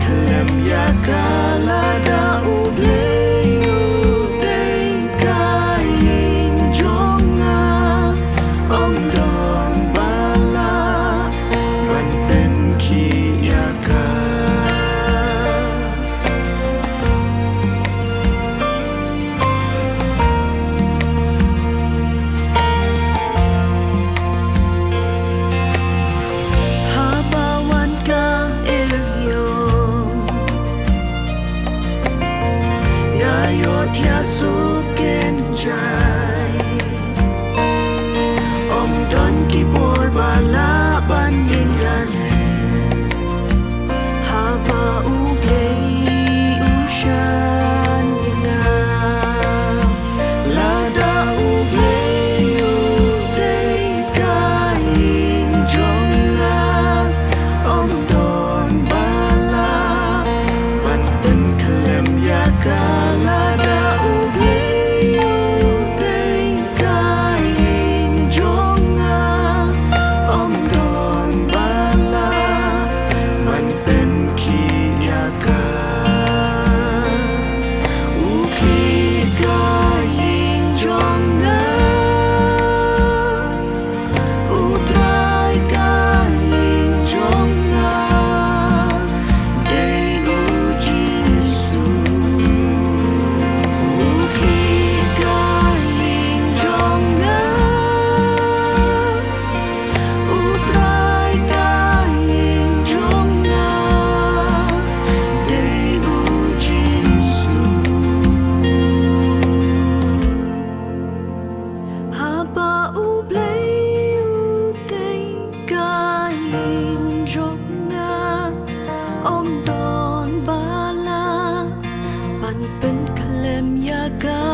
kalem ya kalada ubleyu tei kaing jonga om don bala ban pen ki ya ka Thia su ken jai om don ki bor bala ban yin gale hava u play u shan ina lada u play u dei kain jonga om don bala ban pen kalem ya kalada om don bala ban pen kalem ya ka